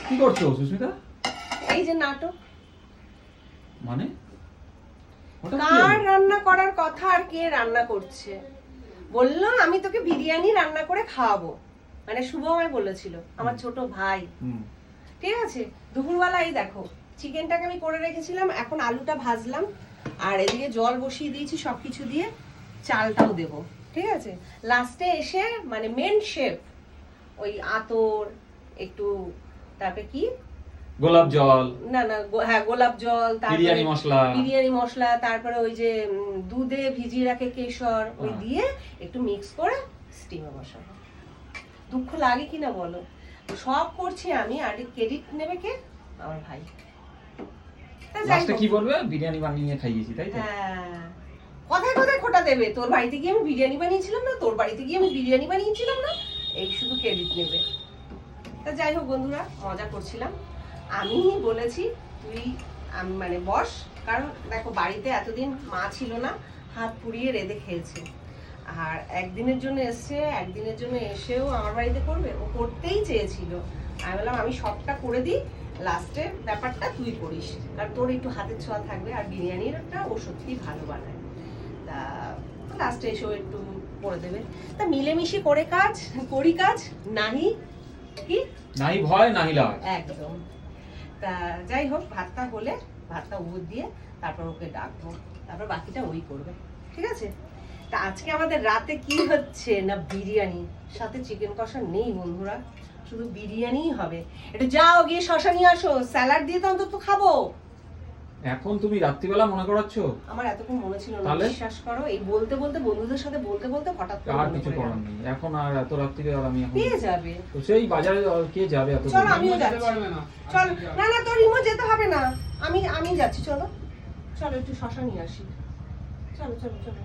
কি করছো সুস্মিতা? এই যে নাটক। মানে কার রান্না করার কথা আর কে রান্না করছে? বললো আমি তোকে বিরিয়ানি রান্না করে খাওয়াবো, মানে শুভ আমায় বলেছিল, আমার ছোট ভাই। ঠিক আছে, দুপুরবেলা এই দেখো চিকেনটাকে আমি করে রেখেছিলাম, এখন আলুটা ভাজলাম আর এদিকে জল বসিয়ে দিয়েছি সবকিছু দিয়ে, চালটাও দেব। ঠিক আছে, লাস্টে এসে মানে মেন শেফ ওই আতর একটু, তারপরে কি গোলাপ জল, না না হ্যাঁ গোলাপ জল, বিরিয়ানি মশলা, তারপরে ওই যে দুধে ভিজিয়ে রাখে কেশর, ওই দিয়ে একটু মিক্স করে স্টিমে বসাবো। দুঃখ লাগে কিনা বলো, সব করছি আমি, আর ক্রেডিট নেবে কে? আমার ভাই। লাস্টে কি বলবে? বিরিয়ানি বানিয়ে খাইয়েছি, তাই তো? হ্যাঁ, কথায় কথায় খোটা দেবে, তোর বাড়িতে গিয়ে আমি বিরিয়ানি বানিয়েছিলাম না, তোর বাড়িতে গিয়ে আমি বিরিয়ানি বানিয়েছিলাম না, এই শুধু ক্রেডিট নেবে। তা যাই হোক বন্ধুরা, মজা করছিলাম। আমি বলেছি তুই মানে বস, কারণ দেখো বাড়িতে এতদিন মা ছিল না, হাত পুড়িয়ে রেঁধে খেয়েছে, আর একদিনের জন্য এসছে, একদিনের জন্য এসেও আমার বাড়িতে করবে, ও করতেই চেয়েছিল। আমি বললাম আমি সবটা করে দিই, লাস্টে ব্যাপারটা তুই করিস, কারণ তোর একটু হাতের ছোঁয়া থাকবে, আর বিরিয়ানিটা ও সত্যিই ভালো বানায়। তা লাস্টে এসেও একটু করে দেবে। তা মিলেমিশে করে করি কাজ, নাহি কি নাই ভয় নাহি লাভ। একদম। তা যাই হোক, ভাতটা হলে ভাতটা উপর দিয়ে তারপর ওকে ডাকবো, তারপর বাকিটা ওই করবে। ঠিক আছে, তা আজকে আমাদের রাতে কি হচ্ছে না, বিরিয়ানি সাথে চিকেন কষা নেই বন্ধুরা, শুধু বিরিয়ানিই হবে। একটু যাও গিয়ে শশা নিয়ে আসো, স্যালাড দিয়ে তো অন্তত খাবো। এখন তুমি রাত্রিবেলা মনে করাচ্ছ? আমার এতক্ষণ মনে ছিল না, বিশ্বাস করো, এই বলতে বলতে বন্ধুদের সাথে বলতে বলতে হঠাৎ করে আর কিছু করার নেই এখন, আর এত রাত্রিবেলা আমি এখন পেয়ে যাবে। তো সেই বাজারে কে যাবে এত? চলো আমিও যাচ্ছি। চল, না না তোর রিমো যেতে হবে না, আমি যাচ্ছি, চলো চলো একটু শশা নিয়ে আসি, চলো চলো চলো।